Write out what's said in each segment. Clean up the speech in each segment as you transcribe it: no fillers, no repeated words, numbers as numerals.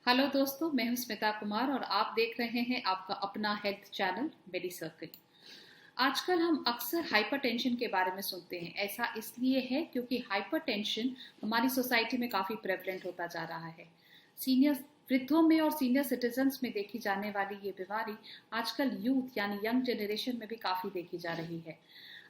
Hello दोस्तों, मैं हूं स्मिता कुमार और आप देख रहे हैं आपका अपना हेल्थ चैनल मेडी सर्कल। आजकल हम अक्सर हाइपरटेंशन के बारे में सुनते हैं। ऐसा इसलिए है क्योंकि हाइपरटेंशन हमारी सोसाइटी में काफ़ी प्रेवलेंट होता जा रहा है। सीनियर वृद्धों में और सीनियर सिटीजन्स में देखी जाने वाली ये बीमारी आजकल यूथ यानी यंग जनरेशन में भी काफ़ी देखी जा रही है।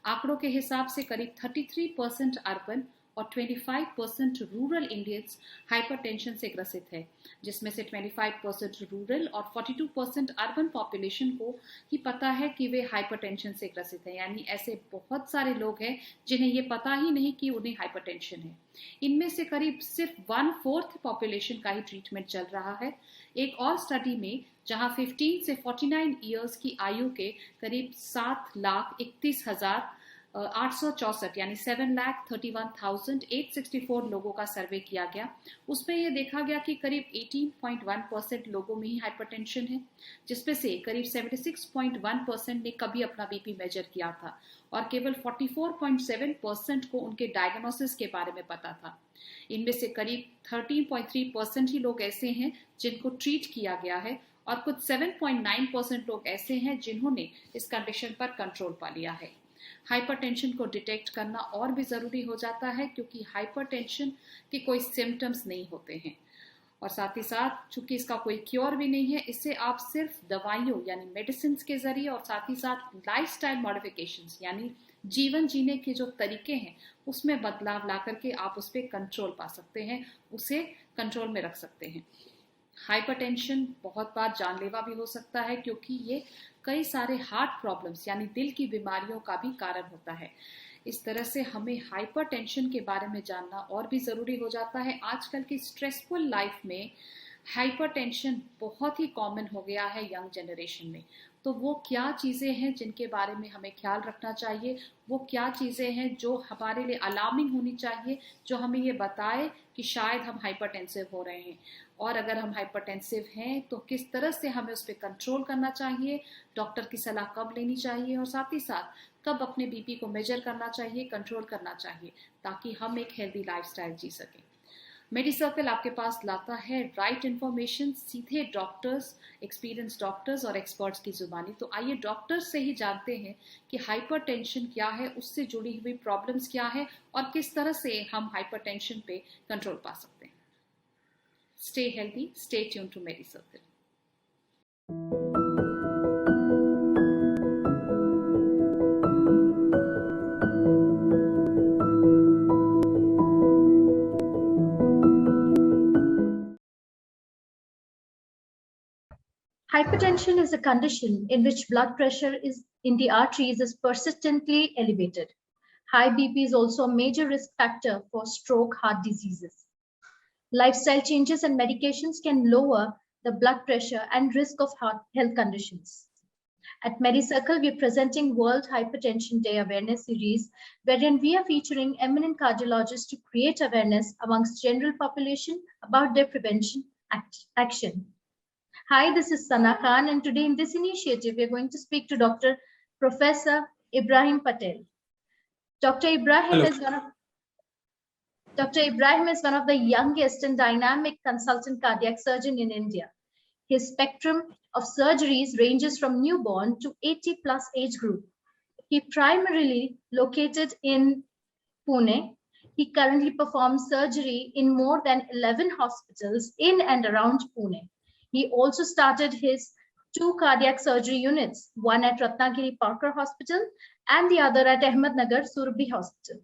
आंकड़ों के हिसाब से करीब 33% अर्बन और 25% रूरल इंडियंस हाइपरटेंशन से ग्रसित है, जिसमें से 25% रूरल और 42% अर्बन पॉपुलेशन को ही पता है कि वे हाइपरटेंशन से ग्रसित है। यानी ऐसे बहुत सारे लोग हैं जिन्हें ये पता ही नहीं कि उन्हें हाइपरटेंशन है। इनमें से करीब सिर्फ 1/4 पॉपुलेशन का ही ट्रीटमेंट चल रहा है। एक और स्टडी में जहां 15 से 49 ईयर्स की आयु के करीब 7,31,864 यानी 7,31,864 लोगों का सर्वे किया गया। उसमें यह देखा गया कि करीब 18.1% लोगों में ही हाइपरटेंशन है, जिसमें से करीब 76.1% ने कभी अपना बीपी मेजर किया था और केवल 44.7% को उनके डायग्नोसिस के बारे में पता था। इनमें से करीब 13.3% ही लोग ऐसे हैं जिनको ट्रीट किया गया है और कुछ 7.9% लोग ऐसे हैं जिन्होंने इस कंडीशन पर कंट्रोल पा लिया है। हाइपरटेंशन को डिटेक्ट करना और भी ज़रूरी हो जाता है क्योंकि हाइपरटेंशन के कोई सिम्टम्स नहीं होते हैं और साथ ही साथ चूंकि इसका कोई क्योर भी नहीं है, इससे आप सिर्फ दवाइयों यानी मेडिसिन के जरिए और साथ ही साथ लाइफस्टाइल मॉडिफिकेशंस यानी जीवन जीने के जो तरीके हैं उसमें बदलाव ला करके आप उस पर कंट्रोल पा सकते हैं, उसे कंट्रोल में रख सकते हैं। हाइपरटेंशन बहुत बार जानलेवा भी हो सकता है क्योंकि ये कई सारे हार्ट प्रॉब्लम्स यानी दिल की बीमारियों का भी कारण होता है। इस तरह से हमें हाइपरटेंशन के बारे में जानना और भी ज़रूरी हो जाता है। आजकल की स्ट्रेसफुल लाइफ में हाइपरटेंशन बहुत ही कॉमन हो गया है यंग जनरेशन में। तो वो क्या चीज़ें हैं जिनके बारे में हमें ख्याल रखना चाहिए, वो क्या चीज़ें हैं जो हमारे लिए अलार्मिंग होनी चाहिए, जो हमें ये बताए कि शायद हम हाइपरटेंसिव हो रहे हैं, और अगर हम हाइपरटेंसिव हैं तो किस तरह से हमें उस पर कंट्रोल करना चाहिए, डॉक्टर की सलाह कब लेनी चाहिए और साथ ही साथ कब अपने बीपी को मेजर करना चाहिए, कंट्रोल करना चाहिए, ताकि हम एक हेल्दी लाइफस्टाइल जी सकें। मेडी सर्कल आपके पास लाता है राइट इन्फॉर्मेशन सीधे डॉक्टर्स, एक्सपीरियंस डॉक्टर्स और एक्सपर्ट्स की जुबानी। तो आइए डॉक्टर्स से ही जानते हैं कि हाइपरटेंशन क्या है, उससे जुड़ी हुई प्रॉब्लम्स क्या है और किस तरह से हम हाइपरटेंशन पे कंट्रोल पा सकते हैं। Stay healthy, stay tuned to Medi Circle. Hypertension is a condition in which blood pressure in the arteries is persistently elevated. High BP is also a major risk factor for stroke, heart diseases. Lifestyle changes and medications can lower the blood pressure and risk of heart health conditions. At MediCircle, we are presenting World Hypertension Day Awareness Series, wherein we are featuring eminent cardiologists to create awareness amongst general population about their prevention action. Hi, this is Sana Khan, and today in this initiative, we are going to speak to Dr. Professor Ibrahim Patel. Dr. Ibrahim is one of the youngest and dynamic consultant cardiac surgeon in India. His spectrum of surgeries ranges from newborn to 80 plus age group. He primarily located in Pune. He currently performs surgery in more than 11 hospitals in and around Pune. He also started his 2 cardiac surgery units, one at Ratnagiri Parker Hospital and the other at Ahmednagar Surbhi Hospital.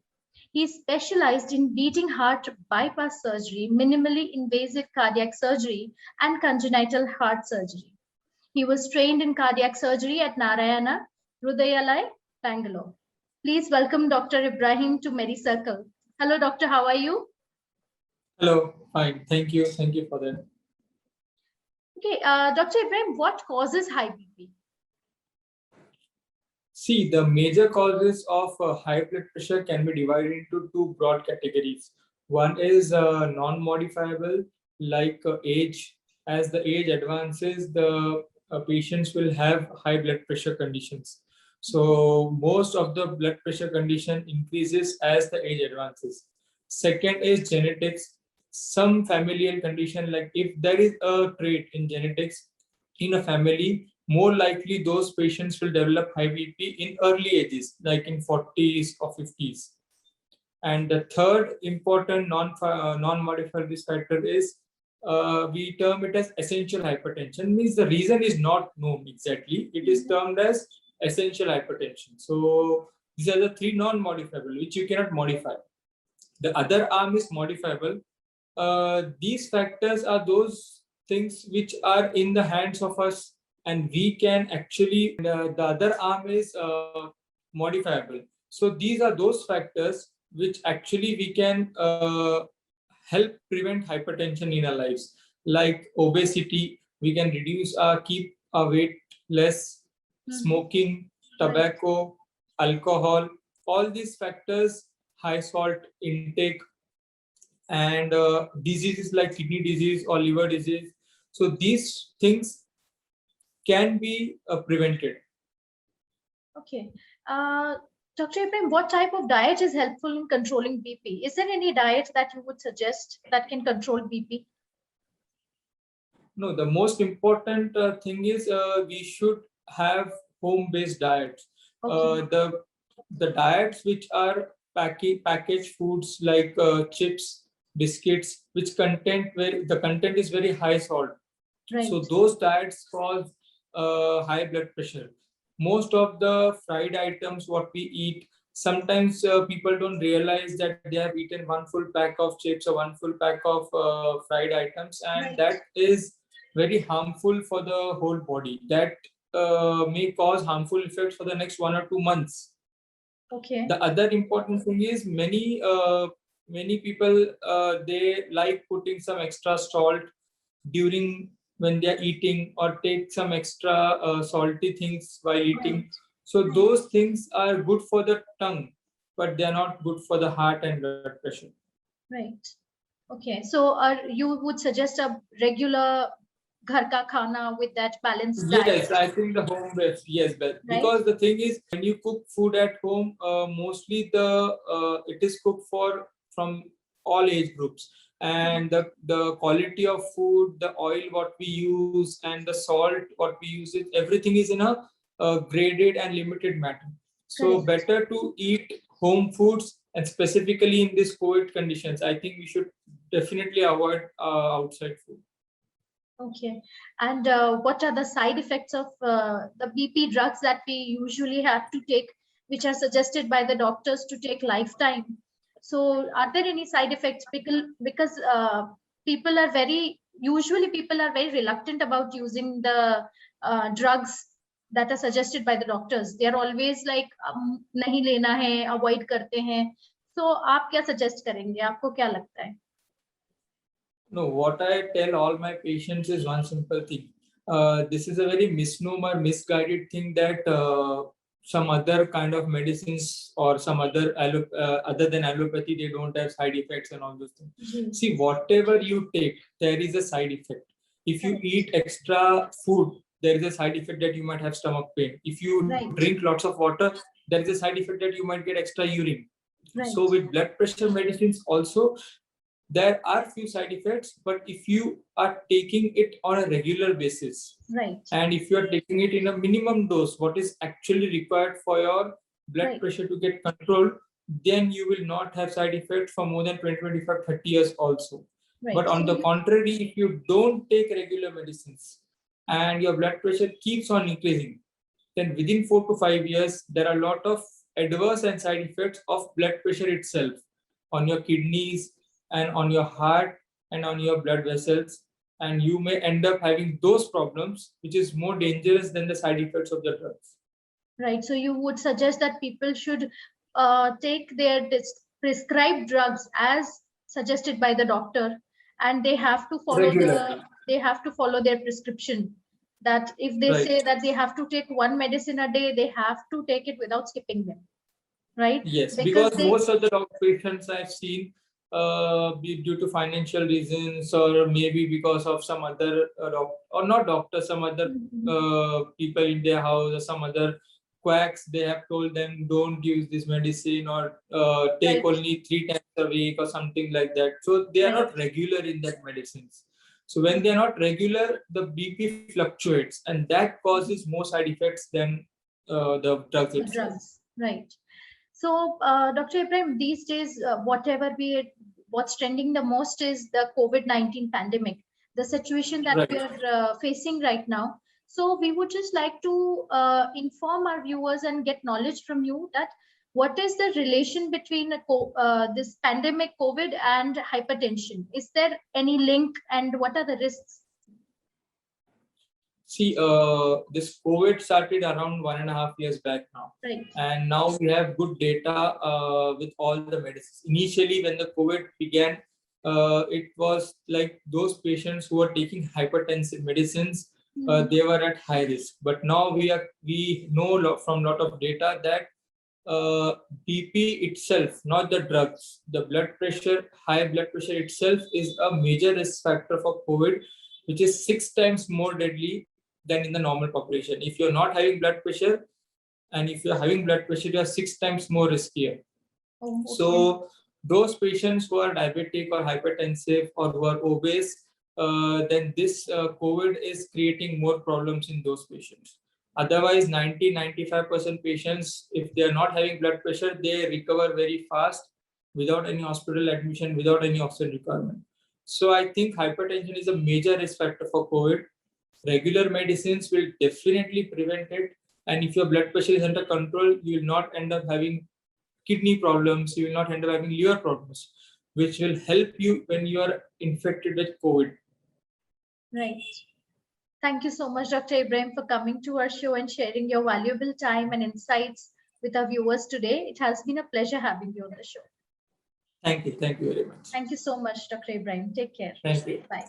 He specialized in beating heart bypass surgery, minimally invasive cardiac surgery, and congenital heart surgery. He was trained in cardiac surgery at Narayana Hrudayalaya, Bangalore. Please welcome Dr. Ibrahim to MediCircle. Hello, doctor. How are you? Hello. Fine. Thank you. Thank you for that. Okay, Dr. Ibrahim, what causes high BP? See, the major causes of high blood pressure can be divided into 2 broad categories. One is non-modifiable, like age. As the age advances, the patients will have high blood pressure conditions. So most of the blood pressure condition increases as the age advances. Second is genetics. some familial condition, like if there is a trait in genetics in a family, more likely those patients will develop high BP in early ages, like in 40s or 50s. And the third important non-modified risk factor is we term it as essential hypertension. Means the reason is not known exactly. It is termed as essential hypertension. So these are the three non-modifiable which you cannot modify. The other arm is modifiable. These factors are those things which are in the hands of us, and we can actually. The other arm is modifiable. So these are those factors which actually we can help prevent hypertension in our lives, like obesity. We can reduce keep our weight less. Smoking, tobacco, alcohol, all these factors, high salt intake, and diseases like kidney disease or liver disease. So these things can be prevented. Okay. Dr. Ibrahim, what type of diet is helpful in controlling BP? Is there any diet that you would suggest that can control BP? No, the most important thing is we should have home-based diets. Okay. The diets which are packaged foods like chips, biscuits, which the content is very high salt. Right. So those diets cause high blood pressure. Most of the fried items what we eat, sometimes people don't realize that they have eaten one full pack of chips or one full pack of fried items, and Right. that is very harmful for the whole body. That may cause harmful effects for the next 1 or 2 months. Okay. The other important thing is many people they like putting some extra salt during when they are eating, or take some extra salty things while eating. Right. So those things are good for the tongue, but they are not good for the heart and blood pressure. Right. Okay. So you would suggest a regular ghar ka khana with that balanced diet? Yes, I think the home best. Yes, but Right. because the thing is, when you cook food at home, mostly it is cooked from all age groups, and the quality of food, the oil what we use, and the salt what we use, everything is in a graded and limited manner. So Correct. better to eat home foods, and specifically in these COVID conditions, I think we should definitely avoid outside food. Okay. And what are the side effects of the BP drugs that we usually have to take, which are suggested by the doctors to take lifetime? So are there any side effects? Because people are very reluctant about using the drugs that are suggested by the doctors. They are always like, nahi lena hai, avoid karte hain. So आप क्या suggest करेंगे? आपको क्या लगता है? No, what I tell all my patients is one simple thing. This is a very misnomer, misguided thing that some other kind of medicines or some other other than allopathy, they don't have side effects and all those things. See, whatever you take, there is a side effect. If you eat extra food, there is a side effect that you might have stomach pain. If you drink lots of water, there is a side effect that you might get extra urine. Right. So with blood pressure medicines also, there are few side effects, but if you are taking it on a regular basis, right, and if you are taking it in a minimum dose, what is actually required for your blood pressure to get controlled, then you will not have side effects for more than 20, 25, 30 years also. Right. But on the contrary, if you don't take regular medicines and your blood pressure keeps on increasing, then within 4 to 5 years, there are a lot of adverse and side effects of blood pressure itself on your kidneys and on your heart and on your blood vessels, and you may end up having those problems, which is more dangerous than the side effects of the drugs. Right. So you would suggest that people should take their prescribed drugs as suggested by the doctor, and they have to follow their prescription. That if they say that they have to take one medicine a day, they have to take it without skipping them. Right? Yes, because most of the patients I've seen, due to financial reasons, or maybe because of some other or not doctor, some other people in their house, or some other quacks, they have told them don't use this medicine or take Right. only 3 times a week or something like that. So they are not regular in that medicines. So when they are not regular, the BP fluctuates, and that causes more side effects than the drugs The itself. drugs, right? So, Dr. Ibrahim, these days, what's trending the most is the COVID-19 pandemic, the situation that Right. we are facing right now. So, we would just like to inform our viewers and get knowledge from you that what is the relation between this pandemic COVID and hypertension? Is there any link, and what are the risks? See, this COVID started around 1.5 years back now. Right. And now we have good data with all the medicines. Initially, when the COVID began, it was like those patients who were taking hypertensive medicines, they were at high risk. But now we know from lot of data that BP itself, not the drugs, the blood pressure, high blood pressure itself is a major risk factor for COVID, which is 6 times more deadly than in the normal population. If you're not having blood pressure, and if you're having blood pressure, you are 6 times more riskier. Oh, okay. So those patients who are diabetic or hypertensive or who are obese, then this COVID is creating more problems in those patients. Otherwise, 90-95% patients, if they are not having blood pressure, they recover very fast without any hospital admission, without any oxygen requirement. So I think hypertension is a major risk factor for COVID. Regular medicines will definitely prevent it. And if your blood pressure is under control, you will not end up having kidney problems, you will not end up having liver problems, which will help you when you are infected with COVID. Right. Thank you so much, Dr. Ibrahim, for coming to our show and sharing your valuable time and insights with our viewers today. It has been a pleasure having you on the show. Thank you. Thank you very much. Thank you so much, Dr. Ibrahim. Take care. Thank you. Bye.